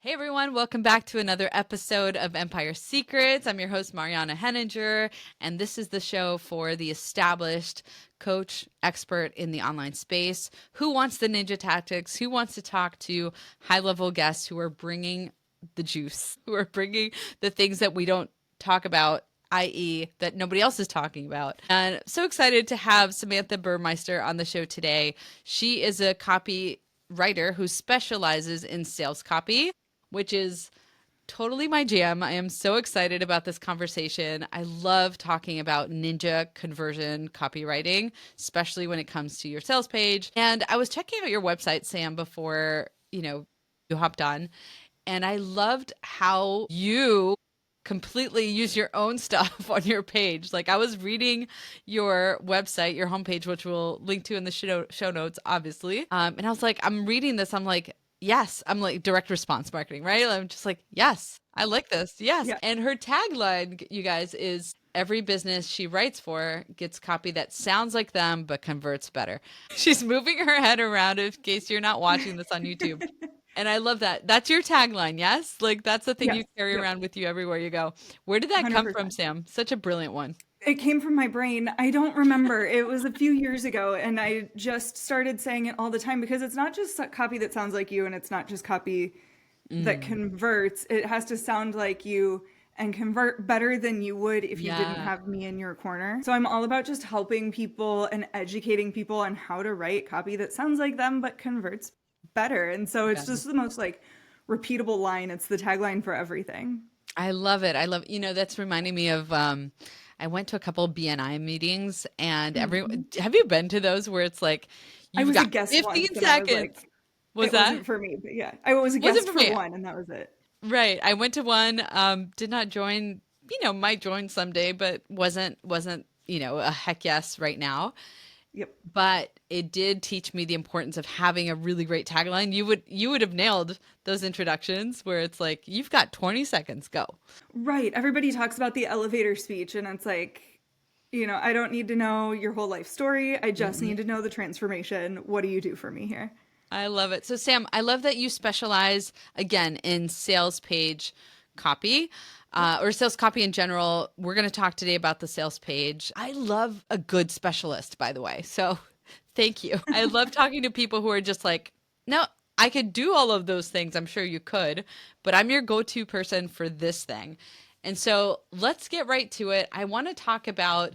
Hey everyone, welcome back to another episode of Empire Secrets. I'm your host, Mariana Henninger, and this is the show for the established coach expert in the online space who wants the ninja tactics, who wants to talk to high level guests who are bringing the juice, who are bringing the things that we don't talk about, i.e., that nobody else is talking about. And I'm so excited to have Samantha Burmeister on the show today. She is a copywriter who specializes in sales copy, which is totally my jam. I am so excited about this conversation. I love talking about ninja conversion copywriting, especially when it comes to your sales page. And I was checking out your website, Sam, before, you hopped on, and I loved how you completely use your own stuff on your page. Like I was reading your website, your homepage, which we'll link to in the show notes, obviously. And I was like, I'm reading this. I'm like, yes, I'm like direct response marketing, right? I'm just like, yes, I like this. Yes. Yeah. And her tagline, you guys, is every business she writes for gets copy that sounds like them, but converts better. She's moving her head around in case you're not watching this on YouTube. And I love that. That's your tagline, yes? Like that's the thing you Yes. carry Yep. around with you everywhere you go. Where did that come from, 100%. Sam? Such a brilliant one. It came from my brain. I don't remember. It was a few years ago, and I just started saying it all the time because it's not just copy that sounds like you, and it's not just copy that converts. It has to sound like you and convert better than you would if you didn't Yeah. have me in your corner. So I'm all about just helping people and educating people on how to write copy that sounds like them but converts better. And so it's Yeah. just the most like repeatable line. It's the tagline for everything. I love it. I love, that's reminding me of I went to a couple BNI meetings and Mhm. have you been to those where it's like I you've was a got guest 15 once and I was seconds? like, Was it that? wasn't for me, but yeah, I was a Wasn't guest for for me. one and that was it. Right. I went to one, did not join, might join someday, but wasn't, a heck yes right now. Yep. But it did teach me the importance of having a really great tagline. You would have nailed those introductions where it's like, you've got 20 seconds, go. Right. Everybody talks about the elevator speech and it's like, I don't need to know your whole life story. I just need to know the transformation. What do you do for me here? I love it. So, Sam, I love that you specialize again in sales page copy or sales copy in general. We're going to talk today about the sales page. I love a good specialist, by the way. So, thank you. I love talking to people who are just like, no, I could do all of those things. I'm sure you could, but I'm your go to person for this thing. And so, let's get right to it. I want to talk about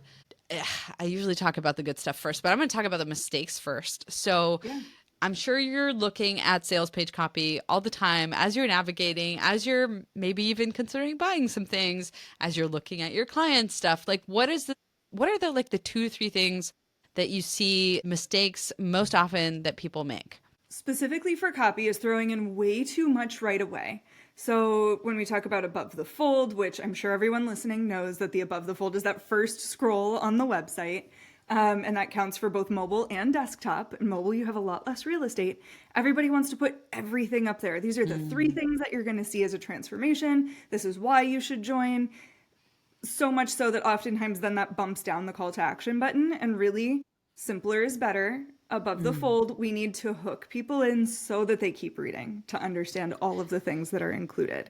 I usually talk about the good stuff first, but I'm going to talk about the mistakes first. So, Yeah. I'm sure you're looking at sales page copy all the time as you're navigating, as you're maybe even considering buying some things, as you're looking at your client stuff. Like what are the like the 2 or 3 things that you see mistakes most often that people make? Specifically for copy is throwing in way too much right away. So when we talk about above the fold, which I'm sure everyone listening knows that the above the fold is that first scroll on the website, and that counts for both mobile and desktop. And mobile, you have a lot less real estate. Everybody wants to put everything up there. These are the 3 things that you're going to see as a transformation. This is why you should join. So much so that oftentimes then that bumps down the call to action button. And really, simpler is better. Above the fold, we need to hook people in so that they keep reading to understand all of the things that are included.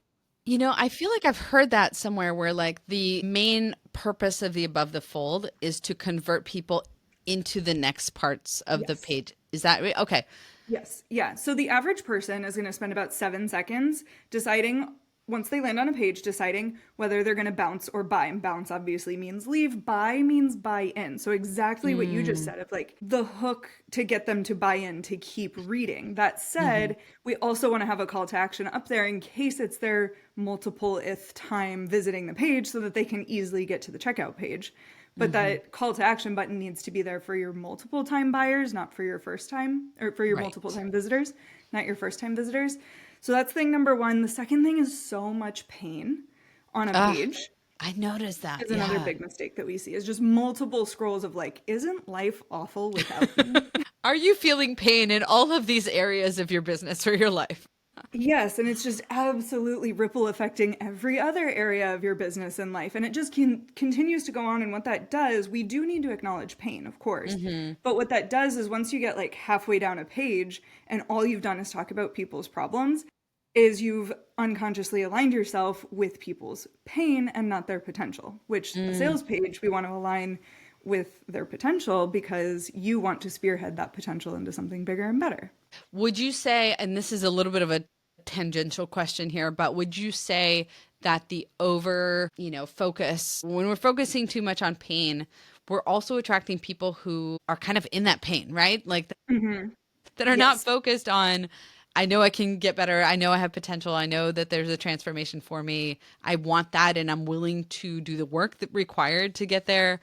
I feel like I've heard that somewhere where like the main purpose of the above the fold is to convert people into the next parts of the Yes. page. Is that right? Okay. Yes. Yeah. So the average person is going to spend about 7 seconds deciding, once they land on a page, deciding whether they're going to bounce or buy. And bounce obviously means leave, buy means buy in. So exactly what you just said of like the hook to get them to buy in, to keep reading. That said, we also want to have a call to action up there in case it's their multiple-th time visiting the page so that they can easily get to the checkout page. But that call to action button needs to be there for your multiple time buyers, not for your first time, or for your multiple Right. time visitors, not your first time visitors. So that's thing number one. The second thing is so much pain on a Ah, page I noticed that. is another Yeah. big mistake that we see is just multiple scrolls of like, isn't life awful without me? Are you feeling pain in all of these areas of your business or your life? Yes, and it's just absolutely ripple affecting every other area of your business and life. And it just continues to go on. And what that does, we do need to acknowledge pain, of course. But what that does is once you get like halfway down a page and all you've done is talk about people's problems, is you've unconsciously aligned yourself with people's pain and not their potential, which a Mm. sales page we want to align with their potential because you want to spearhead that potential into something bigger and better. Would you say, and this is a little bit of a tangential question here, but would you say that the over, focus, when we're focusing too much on pain, we're also attracting people who are kind of in that pain, right? Like Mm-hmm. that are not Yes. focused on, I know I can get better. I know I have potential. I know that there's a transformation for me. I want that and I'm willing to do the work that required to get there.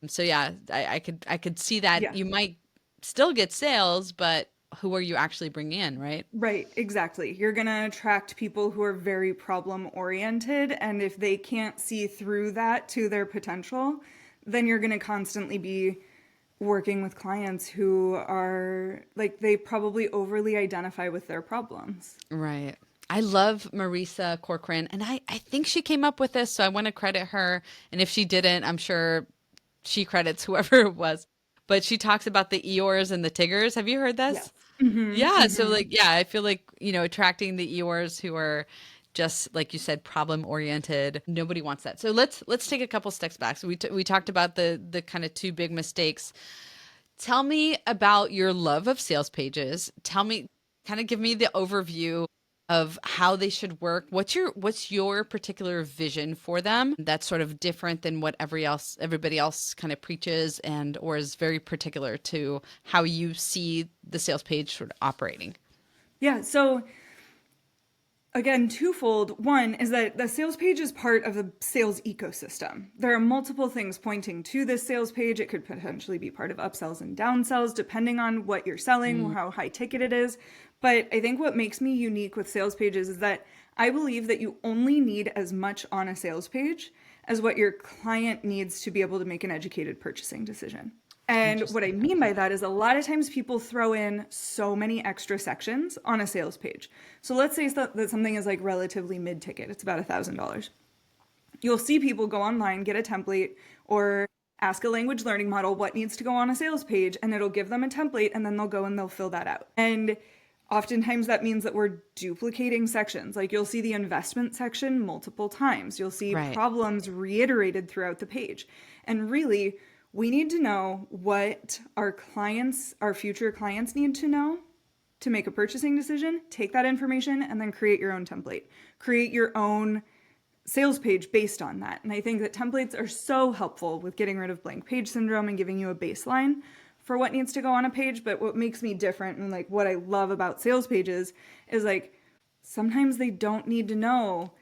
So yeah, I could see that Yeah. you might still get sales, but who are you actually bringing in, right? Right, exactly. You're going to attract people who are very problem oriented. And if they can't see through that to their potential, then you're going to constantly be working with clients who are like, they probably overly identify with their problems. Right. I love Marisa Corcoran, and I think she came up with this, so I want to credit her. And if she didn't, I'm sure she credits whoever it was. But she talks about the Eeyores and the Tiggers. Have you heard Yes. this? Mm-hmm, Yeah. So mm-hmm. like, yeah, I feel like, attracting the Eeyores who are just like you said, problem oriented. Nobody wants that. So let's take a couple steps back. So we talked about the kind of two big mistakes. Tell me about your love of sales pages. Tell me, kind of give me the overview of how they should work. What's your particular vision for them that's sort of different than what everybody else kind of preaches and or is very particular to how you see the sales page sort of operating? Yeah. So again, twofold. One is that the sales page is part of the sales ecosystem. There are multiple things pointing to this sales page. It could potentially be part of upsells and downsells, depending on what you're selling, or how high ticket it is. But I think what makes me unique with sales pages is that I believe that you only need as much on a sales page as what your client needs to be able to make an educated purchasing decision. And what I Interesting. mean by that is a lot of times people throw in so many extra sections on a sales page. So let's say that something is like relatively mid ticket, it's about $1,000. You'll see people go online, get a template, or ask a language learning model what needs to go on a sales page, and it'll give them a template, and then they'll go and they'll fill that out. And oftentimes that means that we're duplicating sections. Like you'll see the investment section multiple times, you'll see Right. problems reiterated throughout the page. And really, we need to know what our clients, our future clients need to know to make a purchasing decision. Take that information and then create your own template. Create your own sales page based on that. And I think that templates are so helpful with getting rid of blank page syndrome and giving you a baseline for what needs to go on a page. But what makes me different and like what I love about sales pages is like sometimes they don't need to know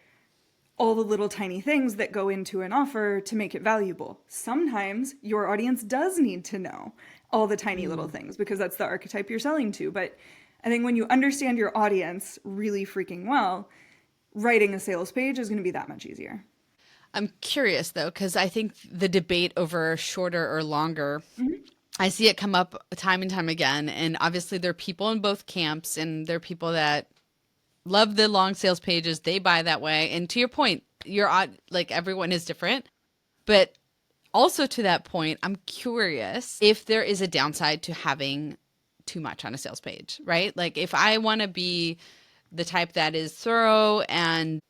all the little tiny things that go into an offer to make it valuable. Sometimes your audience does need to know all the tiny little things because that's the archetype you're selling to. But I think when you understand your audience really freaking well, writing a sales page is going to be that much easier. I'm curious though, because I think the debate over shorter or longer, I see it come up time and time again. And obviously, there are people in both camps, and there are people that love the long sales pages. They buy that way. And to your point, like everyone is different. But also to that point, I'm curious if there is a downside to having too much on a sales page, right? Like if I want to be the type that is thorough and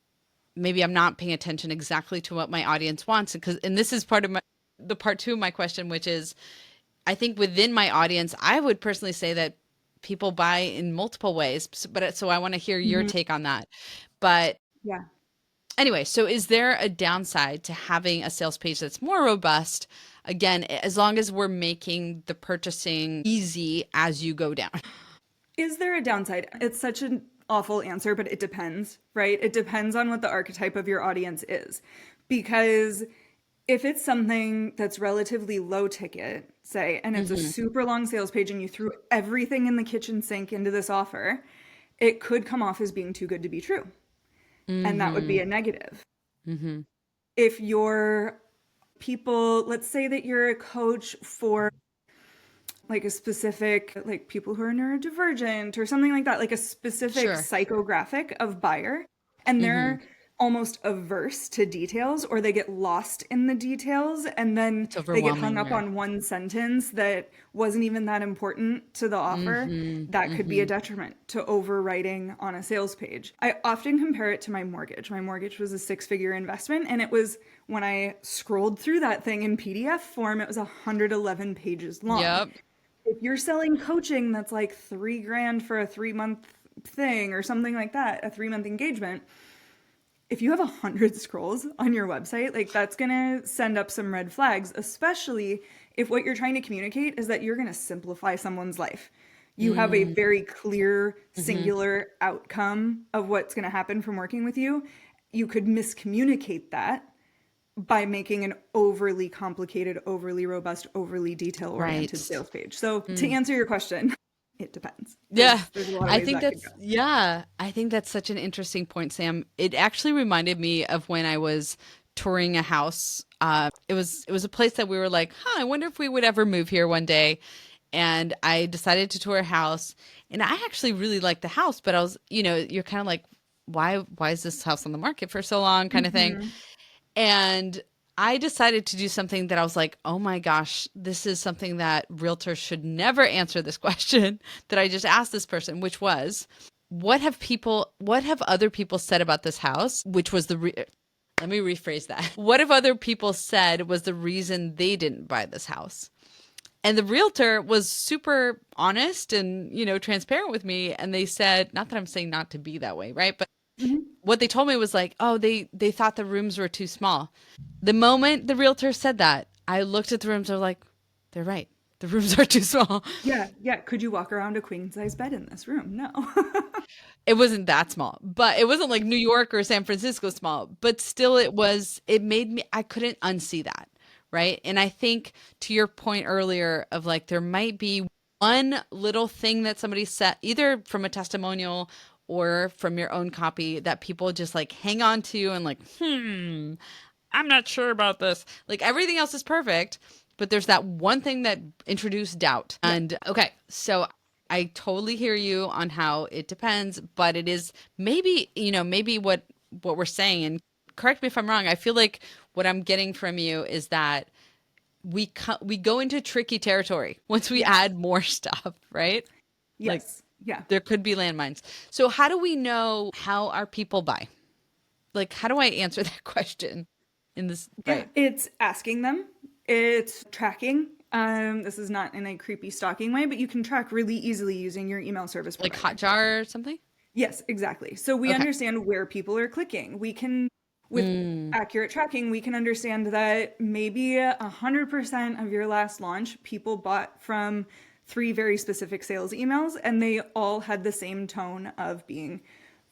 maybe I'm not paying attention exactly to what my audience wants and this is part of the part two of my question, which is I think within my audience, I would personally say that people buy in multiple ways, but so I want to hear your Mm-hmm. take on that. But Yeah. anyway, so is there a downside to having a sales page that's more robust? Again, as long as we're making the purchasing easy as you go down. Is there a downside? It's such an awful answer, but it depends, right? It depends on what the archetype of your audience is. Because if it's something that's relatively low ticket, say, and it's a Hmm. super long sales page and you threw everything in the kitchen sink into this offer, it could come off as being too good to be true. And that would be Hmm. a negative. Hmm. If you're people, let's say that you're a coach for like a specific, like people who are neurodivergent or something like that, like a specific Sure. psychographic of buyer, and Hmm. they're almost averse to details, or they get lost in the details, and then It's they get hung overwhelming up there. on one sentence that wasn't even that important to the offer. Mm-hmm. That could be a Mm-hmm. detriment to overwriting on a sales page. I often compare it to my mortgage. My mortgage was a six-figure investment, and it was, when I scrolled through that thing in PDF form, it was 111 pages long. Yep. If you're selling coaching that's like 3 grand for a 3 month thing or something like that, a 3 month engagement, if you have 100 scrolls on your website, like that's gonna send up some red flags, especially if what you're trying to communicate is that you're gonna simplify someone's life. You have a Mm-hmm. very clear, singular outcome of what's gonna happen from working with you. You could miscommunicate that by making an overly complicated, overly robust, overly detail-oriented Right. sales page. So to Mm. answer your question, it depends. Yeah, There's a lot of I ways think that could that's go. yeah, I think that's such an interesting point, Sam. It actually reminded me of when I was touring a house. It was a place that we were like, huh, I wonder if we would ever move here one day. And I decided to tour a house, and I actually really liked the house, but I was, you're kind of like, why is this house on the market for so long, kind of thing. Hmm. And I decided to do something that I was like, oh my gosh, this is something that realtors should never answer this question that I just asked this person, which was, what have other people said about this house? Which was let me rephrase that. What have other people said was the reason they didn't buy this house? And the realtor was super honest and, transparent with me. And they said, not that I'm saying not to be that way, right? But Hmm. what they told me was like, oh, they thought the rooms were too small. The moment the realtor said that, I looked at the rooms. I was like, they're right. The rooms are too small. Yeah, yeah. Could you walk around a queen size bed in this room? No. It wasn't that small, but it wasn't like New York or San Francisco small, but still it made me, I couldn't unsee that. Right. And I think to your point earlier of like, there might be one little thing that somebody said, either from a testimonial or from your own copy, that people just like hang on to and like, I'm not sure about this. Like everything else is perfect, but there's that one thing that introduced doubt. Yeah. And okay, so I totally hear you on how it depends, but it is maybe, maybe what we're saying, and correct me if I'm wrong. I feel like what I'm getting from you is that we go into tricky territory once we Yes. add more stuff, right? Like Yes. Yeah. there could be landmines. So how do we know how our people buy? Like how do I answer that question in this Yeah. right? It's asking them. It's tracking. This is not in a creepy stalking way, but you can track really easily using your email service Like provider. Hotjar or something? Yes, exactly. So we Okay. understand where people are clicking. We can, with Mm, accurate tracking, we can understand that maybe 100% of your last launch, people bought from three very specific sales emails, and they all had the same tone of being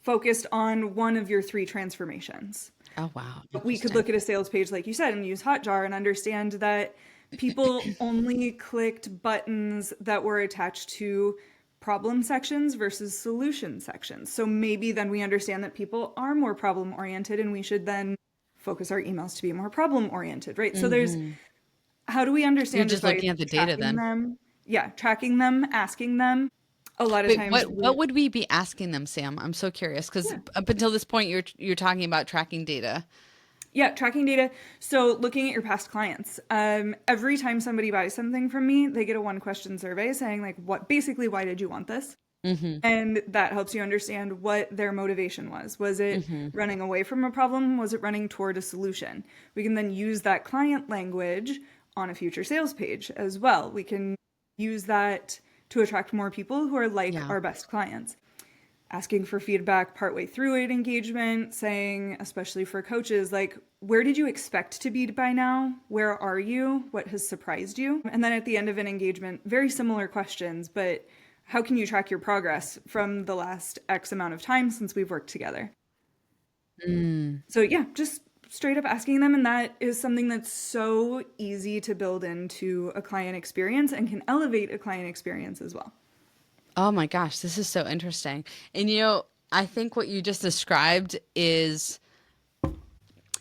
focused on one of your three transformations. oh wow, We could interesting. look at a sales page, like you said, and use Hotjar and understand that people only clicked buttons that were attached to problem sections versus solution sections. So maybe then we understand that people are more problem oriented, and we should then focus our emails to be more problem oriented, right? So there's, Hmm. how do we You're understand just just by looking at the data tracking then. them? Yeah, tracking them, asking them. A lot of Wait, times what we, would we be asking them, Sam? I'm so curious because yeah. up until this point, you're talking about tracking data. Yeah, tracking data. So looking at your past clients. Every time somebody buys something from me, they get a one question survey saying like, what, basically, why did you want this? Mm-hmm. And that helps you understand what their motivation was. Was it Mm-hmm. running away from a problem? Was it running toward a solution? We can then use that client language on a future sales page as well. We can use that to attract more people who are like Yeah. our best clients. Asking for feedback partway through an engagement, saying, especially for coaches, like, where did you expect to be by now? Where are you? What has surprised you? And then at the end of an engagement, very similar questions, but how can you track your progress from the last X amount of time since we've worked together? Mm. So, yeah, just straight up asking them. And that is something that's so easy to build into a client experience and can elevate a client experience as well. Oh my gosh, this is so interesting. And I think what you just described is,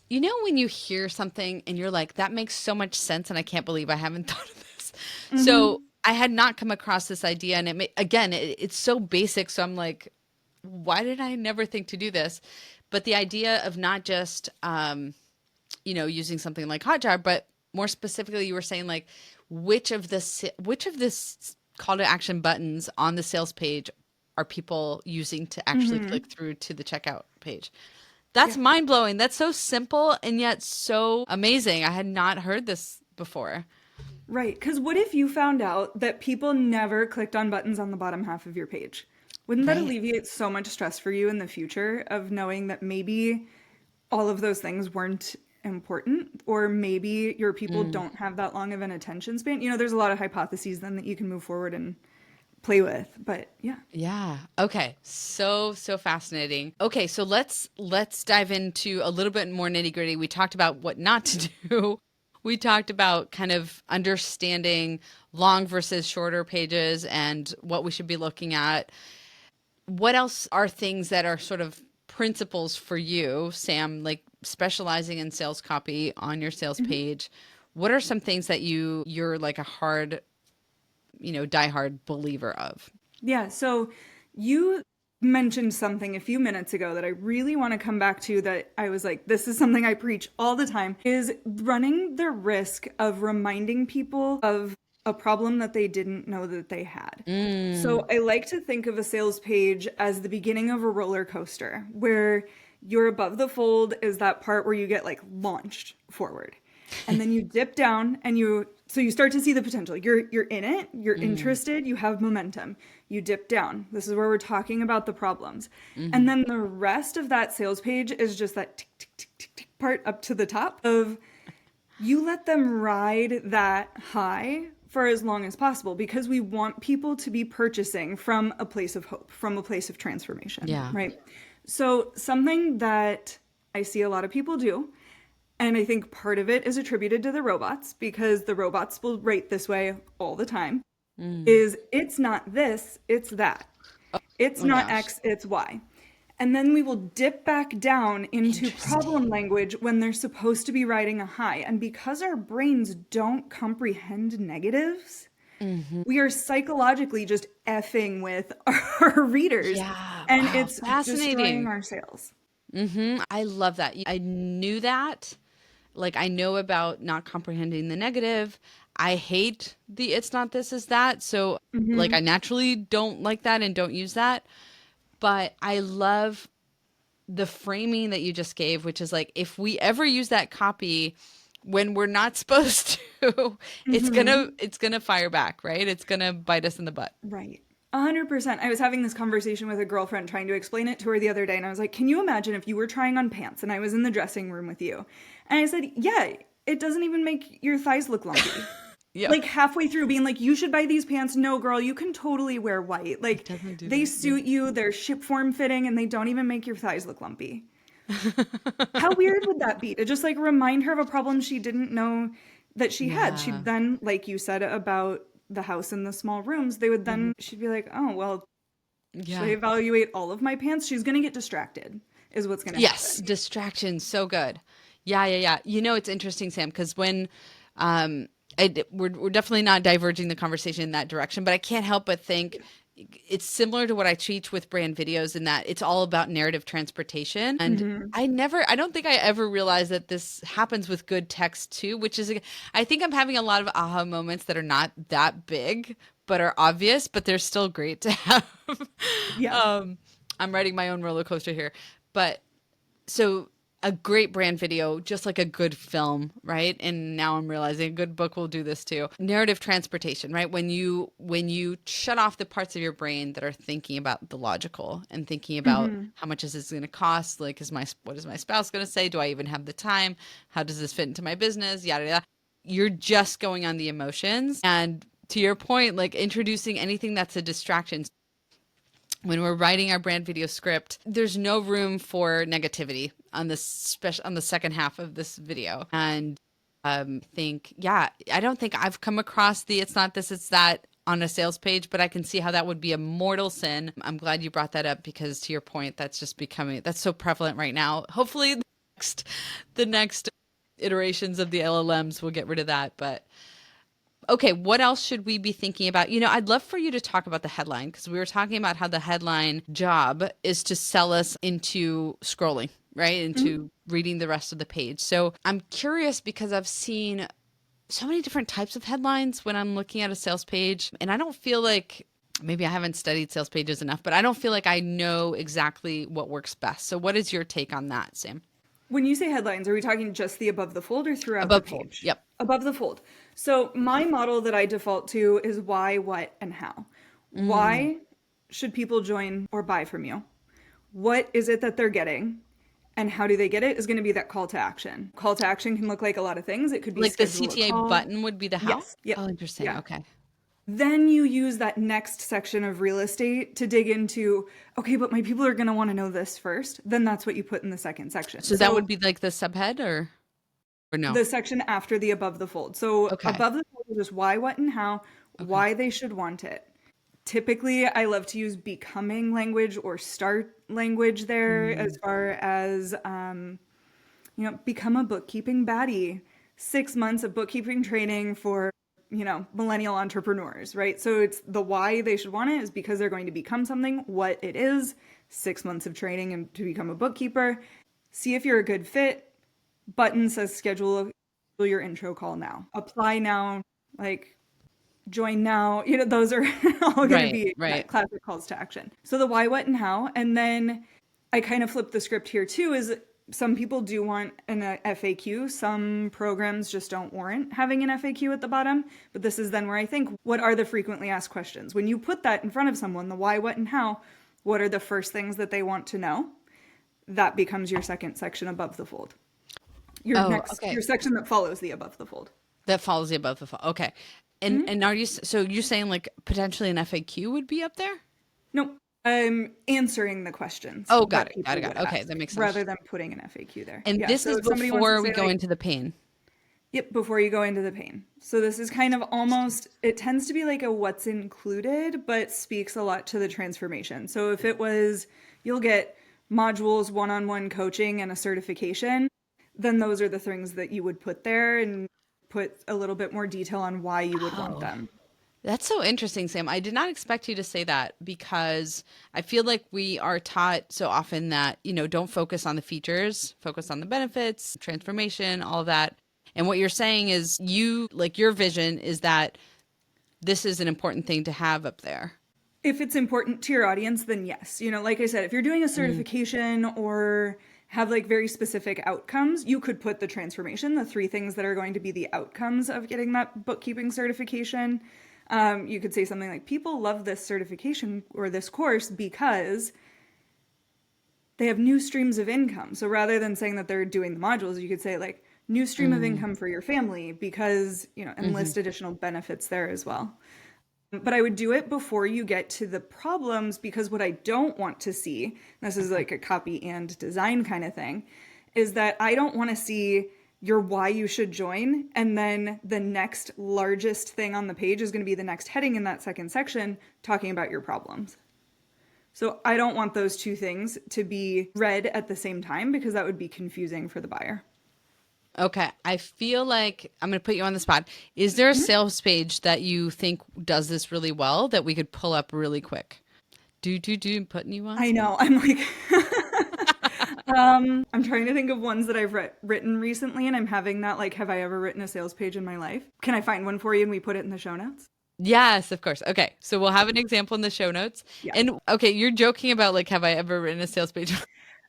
when you hear something and you're like, that makes so much sense, and I can't believe I haven't thought of this. So Mm-hmm. I had not come across this idea, and again, it's so basic. So I'm like, why did I never think to do this? But the idea of not just, using something like Hotjar, but more specifically, you were saying like which of this call to action buttons on the sales page are people using to actually click through to the checkout page? That's Yeah. mind blowing. That's so simple and yet so amazing. I had not heard this before. Right. Because what if you found out that people never clicked on buttons on the bottom half of your page? Wouldn't that Right. alleviate so much stress for you in the future of knowing that maybe all of those things weren't important, or maybe your people don't have that long of an attention span? There's a lot of hypotheses then that you can move forward and play with. But yeah. Yeah. Okay. So fascinating. Okay, so let's dive into a little bit more nitty-gritty. We talked about what not to do. We talked about kind of understanding long versus shorter pages and what we should be looking at. What else are things that are sort of principles for you, Sam, like specializing in sales copy on your sales page? What are some things that you're like a hard, diehard believer of? Yeah, so you mentioned something a few minutes ago that I really want to come back to, that I was like, this is something I preach all the time, is running the risk of reminding people of a problem that they didn't know that they had. So I like to think of a sales page as the beginning of a roller coaster, where your above the fold is that part where you get like launched forward. And then you dip down and you start to see the potential. You're in it, you're interested, you have momentum. You dip down. This is where we're talking about the problems. And then the rest of that sales page is just that tick tick tick tick tick part up to the top of, you let them ride that high for as long as possible, because we want people to be purchasing from a place of hope, from a place of transformation, Yeah. right? So something that I see a lot of people do, and I think part of it is attributed to the robots, because the robots will write this way all the time, is it's not this, it's that. It's Oh not gosh. X, it's Y. And then we will dip back down into problem language when they're supposed to be riding a high. And because our brains don't comprehend negatives, we are psychologically just effing with our readers. Yeah. And Wow. it's destroying Fascinating. our sales. I love that. I knew that. Like, I know about not comprehending the negative. I hate the it's not this, is that. So, like, I naturally don't like that and don't use that. But I love the framing that you just gave, which is like, if we ever use that copy when we're not supposed to, it's gonna fire back, right? It's gonna bite us in the butt. Right. 100%. I was having this conversation with a girlfriend trying to explain it to her the other day, and I was like, can you imagine if you were trying on pants and I was in the dressing room with you? And I said, yeah, it doesn't even make your thighs look lumpy. Yeah. Like halfway through being like, you should buy these pants. No, girl, you can totally wear white. Like doesn't do they that. suit you, they're ship form fitting, and they don't even make your thighs look lumpy. How weird would that be to just like remind her of a problem she didn't know that she had? Yeah. She'd then, like you said about the house and the small rooms, they would then, she'd be like, oh, well, should I Yeah. evaluate all of my pants? She's going to get distracted, is what's going to Yes. happen. Distraction. So good. Yeah. Yeah. Yeah. It's interesting, Sam, because when, we're definitely not diverging the conversation in that direction, but I can't help but think it's similar to what I teach with brand videos, in that it's all about narrative transportation. And I don't think I ever realized that this happens with good text too, which is, I think I'm having a lot of aha moments that are not that big, but are obvious, but they're still great to have. Yeah. I'm riding my own roller coaster here. But so a great brand video, just like a good film, right? And now I'm realizing a good book will do this too. Narrative transportation, right? When you shut off the parts of your brain that are thinking about the logical and thinking about how much is this going to cost? Like, what is my spouse going to say? Do I even have the time? How does this fit into my business? Yada yada. You're just going on the emotions. And to your point, like introducing anything that's a distraction. When we're writing our brand video script, there's no room for negativity on on the second half of this video. And I don't think I've come across the it's not this, it's that on a sales page, but I can see how that would be a mortal sin. I'm glad you brought that up, because to your point, that's so prevalent right now. Hopefully the next iterations of the LLMs will get rid of that. But Okay, what else should we be thinking about? I'd love for you to talk about the headline because we were talking about how the headline job is to sell us into scrolling, right? Into reading the rest of the page. So I'm curious because I've seen so many different types of headlines when I'm looking at a sales page, and I don't feel like maybe I haven't studied sales pages enough, but I don't feel like I know exactly what works best. So what is your take on that, Sam? When you say headlines, are we talking just the above the fold or throughout the Above fold. page? Yep. Above the fold. So my model that I default to is why, what, and how. Mm, Why should people join or buy from you? What is it that they're getting? And how do they get it is going to be that call to action. Call to action can look like a lot of things. It could be like the schedule a CTA call. button would be the how? Yes. Yep. Oh, interesting. Yeah. Okay. Then you use that next section of real estate to dig into, okay, but my people are going to want to know this first. Then that's what you put in the second section. So that So would be like the subhead or no? the section after the above the fold. So Okay. above the fold is just why, what, and how, Okay. why they should want it. Typically, I love to use becoming language or start language there as Mm. far as, become a bookkeeping baddie. 6 months of bookkeeping training for, millennial entrepreneurs, right? So it's the why they should want it is because they're going to become something, what it is, 6 months of training and to become a bookkeeper. See if you're a good fit. Button says schedule your intro call now. Apply now, like join now. Those are all going to Right, be right. classic calls to action. So the why, what, and how. And then I kind of flip the script here too is some people do want an FAQ. Some programs just don't warrant having an FAQ at the bottom. But this is then where I think, what are the frequently asked questions? When you put that in front of someone, the why, what, and how, what are the first things that they want to know? That becomes your second section above the fold. Oh, okay. Your section that follows the above the fold. That follows the above the fold. Okay. And are you so you're saying like potentially an FAQ would be up there? No, I'm answering the questions Oh, got that it. Got it. people Got would it. Okay, ask that makes sense. rather than putting an FAQ there. And Yeah, this so is if somebody wants to before we say go like, into the pain. yep, before you go into the pain. So this is kind of almost, it tends to be like a what's included, but speaks a lot to the transformation. So if it was, you'll get modules, one-on-one coaching, and a certification, then those are the things that you would put there and put a little bit more detail on why you would want Oh. them. That's so interesting, Sam. I did not expect you to say that because I feel like we are taught so often that, don't focus on the features, focus on the benefits, transformation, all of that. And what you're saying is your vision is that this is an important thing to have up there. If it's important to your audience, then yes. Like I said, if you're doing a Mm. certification or have like very specific outcomes, you could put the transformation, the three things that are going to be the outcomes of getting that bookkeeping certification. You could say something like, people love this certification or this course because they have new streams of income. So rather than saying that they're doing the modules, you could say like, new stream of Mm. income for your family because, and Hmm. list additional benefits there as well. But I would do it before you get to the problems because what I don't want to see, this is like a copy and design kind of thing, is that I don't want to see your why you should join and then the next largest thing on the page is going to be the next heading in that second section talking about your problems. So I don't want those two things to be read at the same time because that would be confusing for the buyer. Okay. I feel like I'm going to put you on the spot. Is there a sales page that you think does this really well that we could pull up really quick? Putting you on I spot. know. I'm like, I'm trying to think of ones that I've written recently, and I'm having that like, have I ever written a sales page in my life? Can I find one for you and we put it in the show notes? Yes, of course. Okay. So we'll have an example in the show notes. Yeah, And okay, you're joking about like, have I ever written a sales page?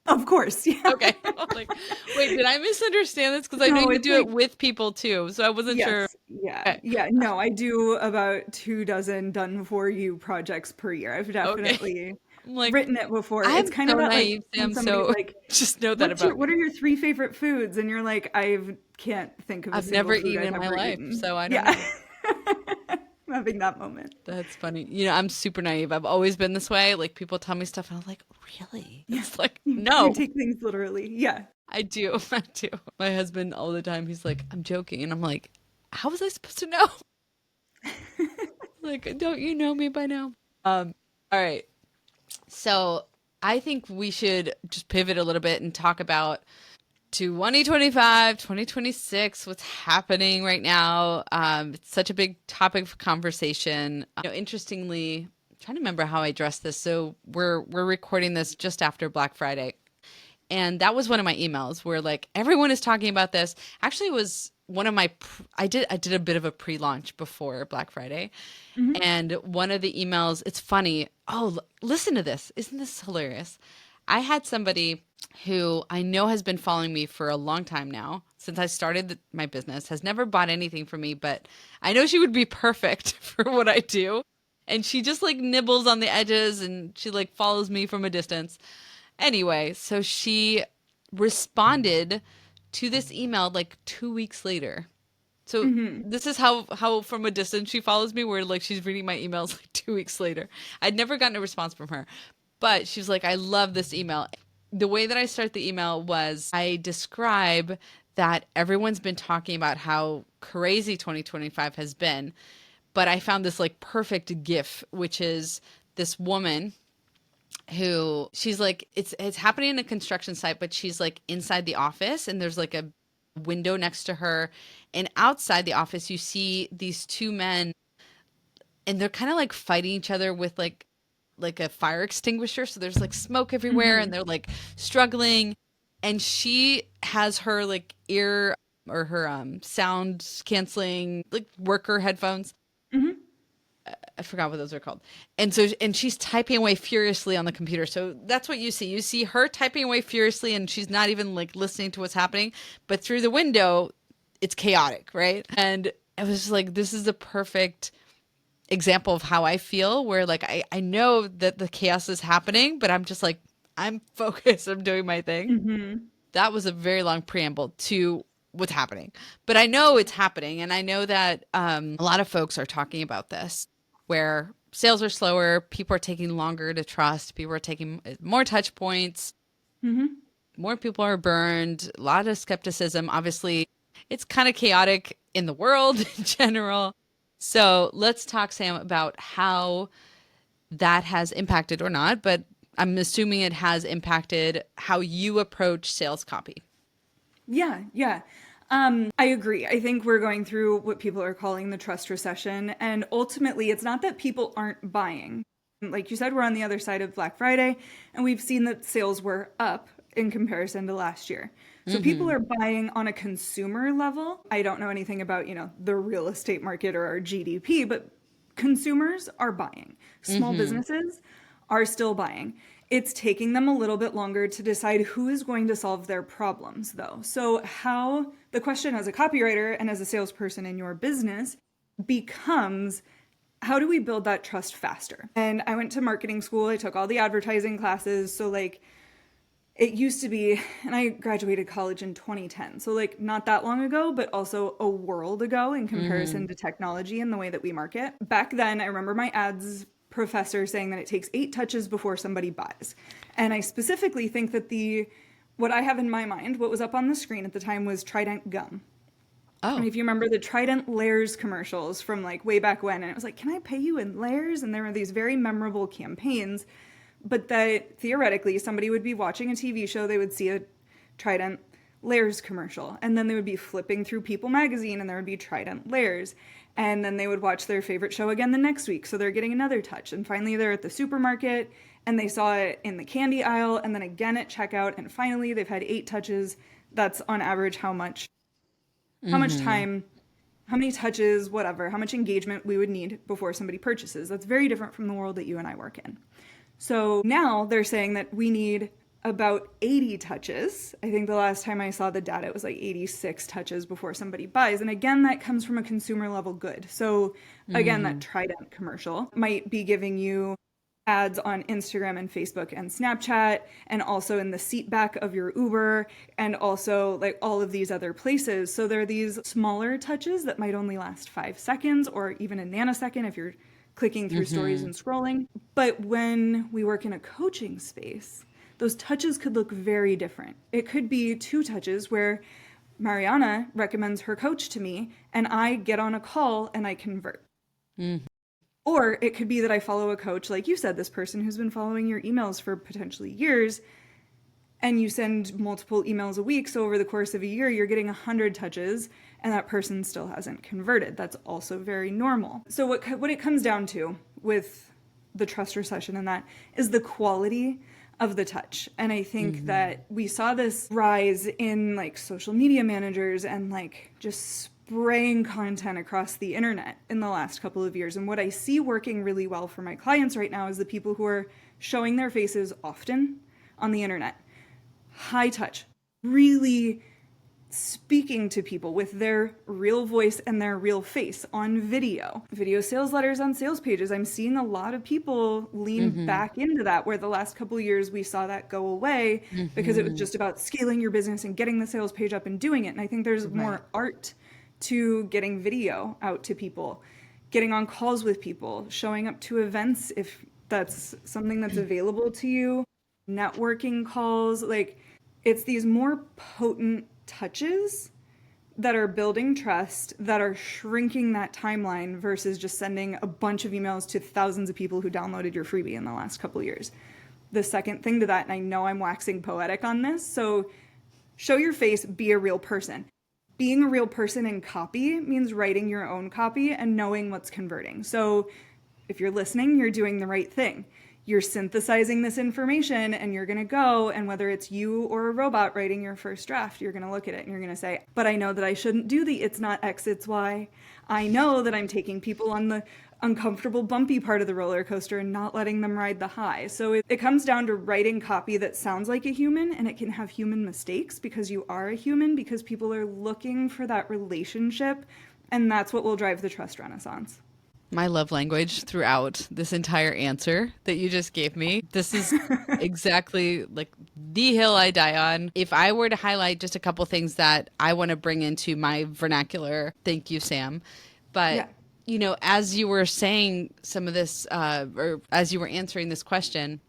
of course. Yeah. Okay. I'm like, wait, did I misunderstand this? Because I know No, you it's do like, it with people too. So I wasn't sure. yes. Yeah. Okay. Yeah. No, I do about 24 done for you projects per year. I've Okay. definitely I'm like, written it before. It's I'm kind so of like naive, when Sam. somebody's So like, just know that about what me. are your three favorite foods? And you're like, I can't think of a I've single never food eaten I've in my ever life. eaten. So I don't Yeah. know. I'm having that moment. That's funny. I'm super naive. I've always been this way. Like people tell me stuff and I'm like, really? Yeah. It's like, You no, take things literally. Yeah. I do. I do. My husband all the time, he's like, I'm joking. And I'm like, how was I supposed to know? Like, don't you know me by now? All right. So I think we should just pivot a little bit and talk about to 2025, 2026, what's happening right now. It's such a big topic for conversation. Interestingly, I'm trying to remember how I addressed this. So we're recording this just after Black Friday. And that was one of my emails where like everyone is talking about this. Actually, it was one of my I did a bit of a pre-launch before Black Friday. Mm-hmm. And one of the emails, it's funny. Oh, listen to this. Isn't this hilarious? I had somebody who I know has been following me for a long time now, since I started my business, has never bought anything from me, but I know she would be perfect for what I do. And she just like nibbles on the edges and she like follows me from a distance. Anyway, so she responded to this email like 2 weeks later. So Mm-hmm. this is how from a distance she follows me, where like she's reading my emails like 2 weeks later. I'd never gotten a response from her, but she's like, I love this email. The way that I start the email was I describe that everyone's been talking about how crazy 2025 has been, but I found this like perfect GIF, which is this woman who she's like it's happening in a construction site, but she's like inside the office and there's like a window next to her, and outside the office you see these two men and they're kind of like fighting each other with like a fire extinguisher, so there's like smoke everywhere Mm-hmm. and they're like struggling, and she has her like ear or her sound canceling like worker headphones. Mm-hmm. I forgot what those are called. And so, and she's typing away furiously on the computer. So that's what you see. You see her typing away furiously and she's not even like listening to what's happening. But through the window, it's chaotic, right? And I was just like, this is the perfect example of how I feel, where like I know that the chaos is happening, but I'm just like, I'm focused. I'm doing my thing. Mm-hmm. That was a very long preamble to what's happening, but I know it's happening, and I know that a lot of folks are talking about this, where sales are slower, people are taking longer to trust, people are taking more touch points, Mm-hmm. more people are burned, a lot of skepticism. Obviously, it's kind of chaotic in the world in general. So let's talk, Sam, about how that has impacted or not, but I'm assuming it has impacted how you approach sales copy. Yeah, yeah. I agree. I think we're going through what people are calling the trust recession. And ultimately, it's not that people aren't buying. Like you said, we're on the other side of Black Friday, and we've seen that sales were up in comparison to last year. So people Mm-hmm. are buying on a consumer level. I don't know anything about, the real estate market or our GDP, but consumers are buying. Small Mm-hmm. businesses are still buying. It's taking them a little bit longer to decide who is going to solve their problems, though. So, how the question as a copywriter and as a salesperson in your business becomes, how do we build that trust faster? And I went to marketing school, I took all the advertising classes. So, like, it used to be, and I graduated college in 2010. So, like, not that long ago, but also a world ago in Mm-hmm. comparison to technology and the way that we market. Back then, I remember my ads professor saying that it takes 8 touches before somebody buys. And I specifically think that what I have in my mind, what was up on the screen at the time was Trident gum. And Oh. if you remember the Trident layers commercials from like way back when, and it was like, can I pay you in layers? And there were these very memorable campaigns, but that theoretically somebody would be watching a TV show, they would see a Trident layers commercial, and then they would be flipping through People magazine and there would be Trident layers. And then they would watch their favorite show again the next week, so they're getting another touch. And finally they're at the supermarket and they saw it in the candy aisle and then again at checkout, and finally they've had 8 touches. That's on average how much Mm-hmm. time, how many touches, whatever, how much engagement we would need before somebody purchases. That's very different from the world that you and I work in. So now they're saying that we need about 80 touches. I think the last time I saw the data, it was like 86 touches before somebody buys. And again, that comes from a consumer level good. So again, that Mm-hmm. Trident commercial might be giving you ads on Instagram and Facebook and Snapchat, and also in the seat back of your Uber, and also like all of these other places. So there are these smaller touches that might only last 5 seconds or even a nanosecond if you're clicking through stories Mm-hmm. and scrolling. But when we work in a coaching space, those touches could look very different. It could be 2 touches where Mariana recommends her coach to me and I get on a call and I convert. Mm-hmm. Or it could be that I follow a coach, like you said, this person who's been following your emails for potentially years, and you send multiple emails a week, so over the course of a year, you're getting 100 touches, and that person still hasn't converted. That's also very normal. So what it comes down to with the trust recession and that is the quality of the touch. And I think that we saw this rise in like social media managers and like just spraying content across the internet in the last couple of years. And what I see working really well for my clients right now is the people who are showing their faces often on the internet. High touch, really speaking to people with their real voice and their real face on video. Video sales letters on sales pages. I'm seeing a lot of people lean back into that, where the last couple of years we saw that go away because it was just about scaling your business and getting the sales page up and doing it. And I think there's more art to getting video out to people, getting on calls with people, showing up to events if that's something that's available to you, networking calls. Like, it's these more potent touches that are building trust, that are shrinking that timeline versus just sending a bunch of emails to thousands of people who downloaded your freebie in the last couple of years. The second thing to that, and I know I'm waxing poetic on this, so show your face, be a real person. Being a real person in copy means writing your own copy and knowing what's converting. So if you're listening, you're doing the right thing. You're synthesizing this information and you're going to go, and whether it's you or a robot writing your first draft, you're going to look at it and you're going to say, but I know that I shouldn't do the it's not X, it's Y. I know that I'm taking people on the uncomfortable, bumpy part of the roller coaster and not letting them ride the high. So it comes down to writing copy that sounds like a human, and it can have human mistakes because you are a human, because people are looking for that relationship, and that's what will drive the trust renaissance. My love language throughout this entire answer that you just gave me. This is exactly like the hill I die on. If I were to highlight just a couple things that I want to bring into my vernacular, thank you, Sam. But, you know, as you were saying some of this, or as you were answering this question,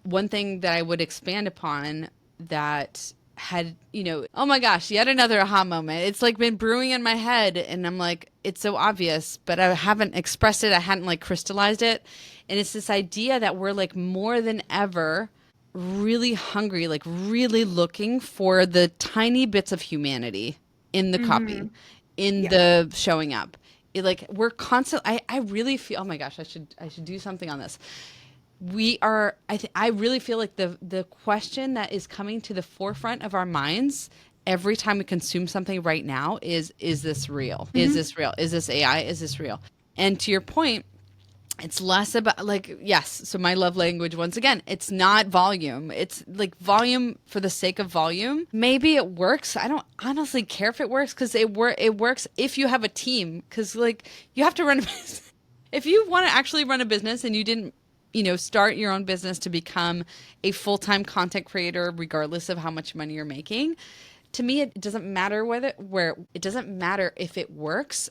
one thing that I would expand upon that had, you know, oh my gosh, yet another aha moment. It's like been brewing in my head, and I'm like, it's so obvious, but I haven't expressed it. I hadn't like crystallized it. And it's this idea that we're like more than ever really hungry, like really looking for the tiny bits of humanity in the copy, in the showing up. Like we're constant. I really feel, oh my gosh, I should do something on this. We are, I really feel like the question that is coming to the forefront of our minds every time we consume something right now is this real? Is this real? Is this AI? Is this real? And to your point, it's less about like, yes. So my love language, once again, it's not volume. It's like volume for the sake of volume. Maybe it works. I don't honestly care if it works, because it works if you have a team, because like you have to run a business. If you want to actually run a business and you didn't, you know, start your own business to become a full-time content creator, regardless of how much money you're making. To me, it doesn't matter it doesn't matter if it works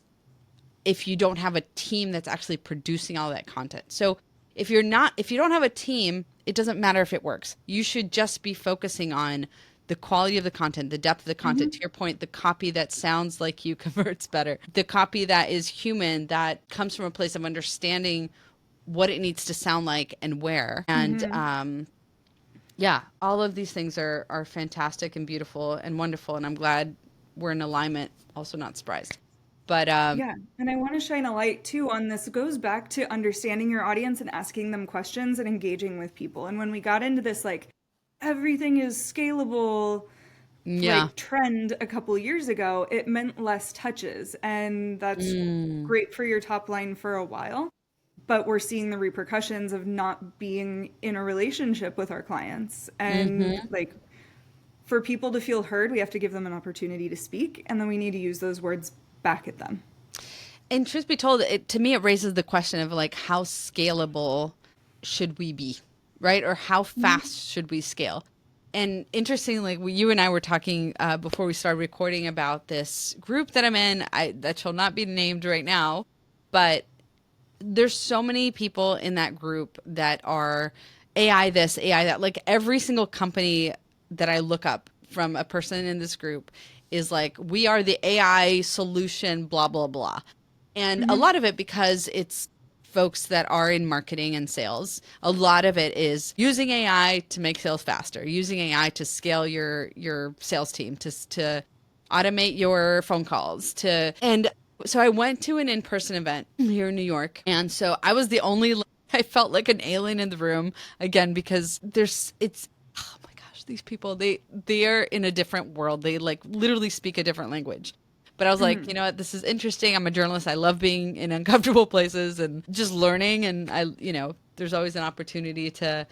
if you don't have a team that's actually producing all that content. So if you don't have a team, it doesn't matter if it works. You should just be focusing on the quality of the content, the depth of the content. To your point, the copy that sounds like you converts better, the copy that is human, that comes from a place of understanding what it needs to sound like and where. And yeah, all of these things are fantastic and beautiful and wonderful. And I'm glad we're in alignment. Also not surprised. But Yeah, and I want to shine a light too on this. It goes back to understanding your audience and asking them questions and engaging with people. And when we got into this, like, everything is scalable, yeah, like trend a couple years ago, it meant less touches. And that's great for your top line for a while. But we're seeing the repercussions of not being in a relationship with our clients. And like, for people to feel heard, we have to give them an opportunity to speak, and then we need to use those words back at them. And truth be told, to me, it raises the question of like, how scalable should we be, right? Or how fast should we scale? And interestingly, you and I were talking before we started recording about this group that I'm in, that shall not be named right now, but there's so many people in that group that are AI this, AI that. Like every single company that I look up from a person in this group is like, we are the AI solution, blah, blah, blah. And a lot of it because it's folks that are in marketing and sales, a lot of it is using AI to make sales faster, using AI to scale your sales team, to automate your phone calls, to and so I went to an in-person event here in New York, and so I was the only I felt like an alien in the room again because it's oh my gosh, these people they are in a different world. They like literally speak a different language. But I was like, you know what, this is interesting. I'm a journalist. I love being in uncomfortable places and just learning. And there's always an opportunity to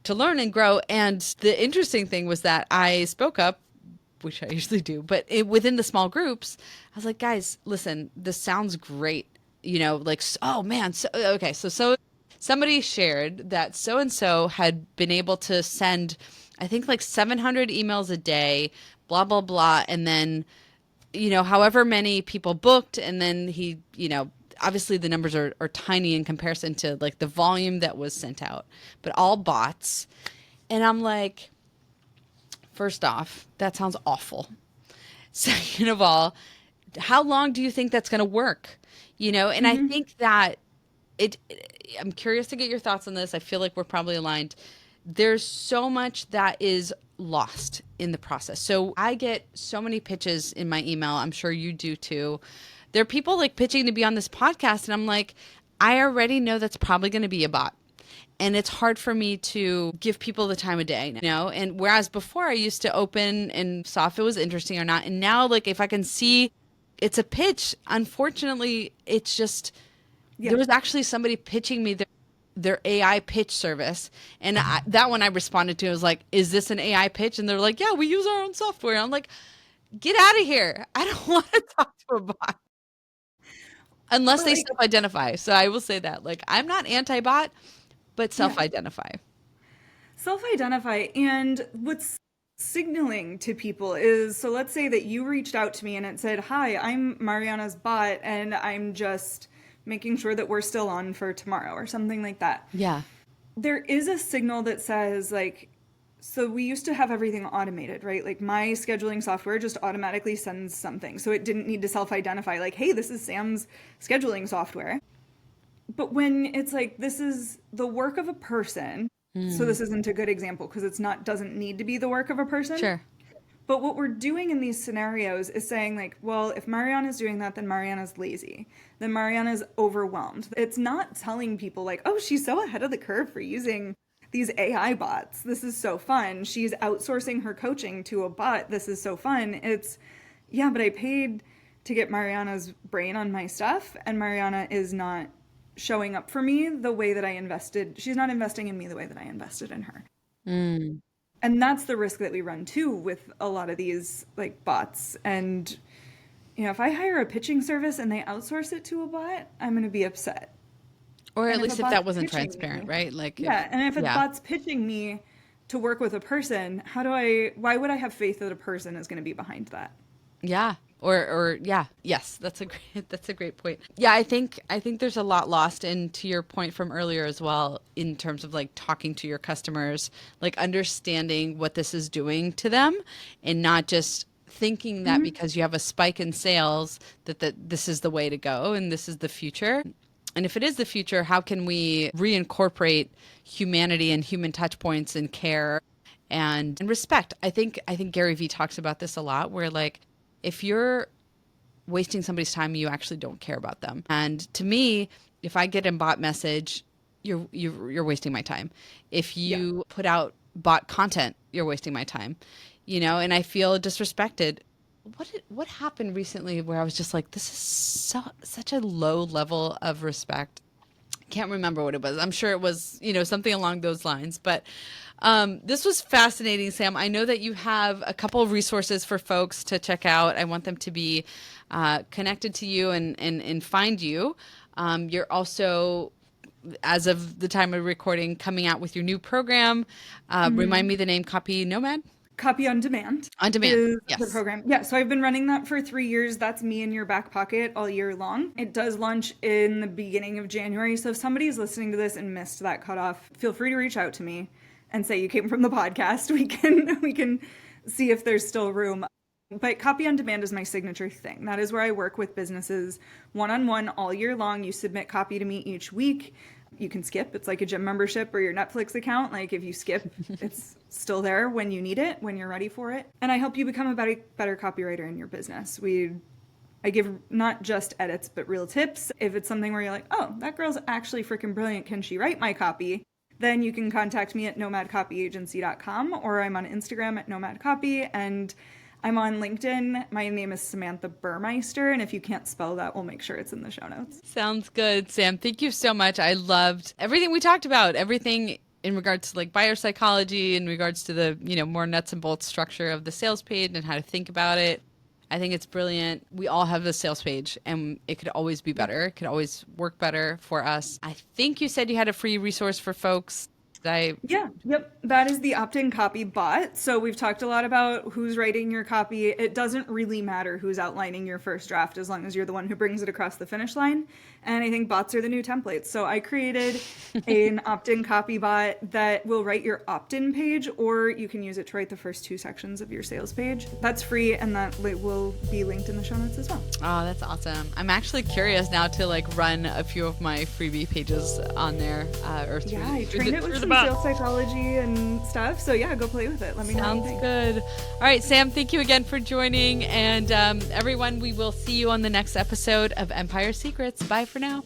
learn and grow. And the interesting thing was that I spoke up, which I usually do, but within the small groups, I was like, guys, listen, this sounds great. Like, oh man, so somebody shared that so and so had been able to send, I think like 700 emails a day, blah blah blah, and then however many people booked, and then he, obviously the numbers are tiny in comparison to like the volume that was sent out, but all bots. And I'm like, first off, that sounds awful. Second of all, how long do you think that's going to work? And I think that I'm curious to get your thoughts on this. I feel like we're probably aligned. There's so much that is lost in the process. So I get so many pitches in my email. I'm sure you do too. There are people like pitching to be on this podcast, and I'm like, I already know that's probably going to be a bot. And it's hard for me to give people the time of day, And whereas before I used to open and saw if it was interesting or not. And now, like, if I can see it's a pitch, unfortunately, it's just, there was actually somebody pitching me their AI pitch service. And that one I responded to, I was like, is this an AI pitch? And they're like, yeah, we use our own software. I'm like, get out of here. I don't want to talk to a bot unless they self-identify. So I will say that, like, I'm not anti-bot, but self-identify. Self-identify. And what's signaling to people is, so let's say that you reached out to me and it said, hi, I'm Mariana's bot, and I'm just making sure that we're still on for tomorrow or something like that. Yeah. There is a signal that says, like, so we used to have everything automated, right? Like my scheduling software just automatically sends something. So it didn't need to self-identify like, hey, this is Sam's scheduling software. But when it's like, this is the work of a person, so this isn't a good example because doesn't need to be the work of a person. Sure. But what we're doing in these scenarios is saying like, well, if Mariana's doing that, then Mariana's lazy. Then Mariana's overwhelmed. It's not telling people like, oh, she's so ahead of the curve for using these AI bots. This is so fun. She's outsourcing her coaching to a bot. This is so fun. It's, yeah, but I paid to get Mariana's brain on my stuff, and Mariana is not showing up for me the way that I invested. She's not investing in me the way that I invested in her. And that's the risk that we run too with a lot of these like bots. And, if I hire a pitching service and they outsource it to a bot, I'm going to be upset. Or at least if that wasn't transparent, right? Like, and if a bot's pitching me to work with a person, why would I have faith that a person is going to be behind that? Yeah. Yes, that's a great point. Yeah, I think there's a lot lost, and to your point from earlier as well, in terms of like talking to your customers, like understanding what this is doing to them, and not just thinking that because you have a spike in sales that this is the way to go and this is the future. And if it is the future, how can we reincorporate humanity and human touch points and care and respect? I think Gary Vee talks about this a lot, where like, if you're wasting somebody's time, you actually don't care about them. And to me, if I get a bot message, you're wasting my time. If you put out bot content, you're wasting my time. And I feel disrespected. What happened recently where I was just like, this is such a low level of respect. Can't remember what it was. I'm sure it was, something along those lines. But this was fascinating, Sam. I know that you have a couple of resources for folks to check out. I want them to be connected to you and find you. You're also, as of the time of recording, coming out with your new program. Remind me the name, Copy Nomad? Copy on Demand. On Demand, is yes. The program. Yeah, so I've been running that for 3 years. That's me in your back pocket all year long. It does launch in the beginning of January. So if somebody's listening to this and missed that cutoff, feel free to reach out to me and say you came from the podcast. We can see if there's still room. But copy on demand is my signature thing. That is where I work with businesses one-on-one all year long. You submit copy to me each week. You can skip. It's like a gym membership or your Netflix account. Like if you skip, it's still there when you need it, when you're ready for it. And I help you become a better copywriter in your business. I give not just edits, but real tips. If it's something where you're like, oh, that girl's actually freaking brilliant. Can she write my copy? Then you can contact me at nomadcopyagency.com, or I'm on Instagram at nomadcopy, and I'm on LinkedIn. My name is Samantha Burmeister, and if you can't spell that, we'll make sure it's in the show notes. Sounds good, Sam. Thank you so much. I loved everything we talked about, everything in regards to like buyer psychology, in regards to the, more nuts and bolts structure of the sales page and how to think about it. I think it's brilliant. We all have a sales page and it could always be better. It could always work better for us. I think you said you had a free resource for folks. Yep. That is the opt-in copy bot. So we've talked a lot about who's writing your copy. It doesn't really matter who's outlining your first draft as long as you're the one who brings it across the finish line. And I think bots are the new templates. So I created an opt-in copy bot that will write your opt-in page, or you can use it to write the first 2 sections of your sales page. That's free, and that will be linked in the show notes as well. Oh, that's awesome. I'm actually curious now to run a few of my freebie pages on there. I trained it with some sales psychology and stuff. So yeah, go play with it. Let me know. Sounds good. All right, Sam, thank you again for joining. And everyone, we will see you on the next episode of Empire Secrets. Bye for now.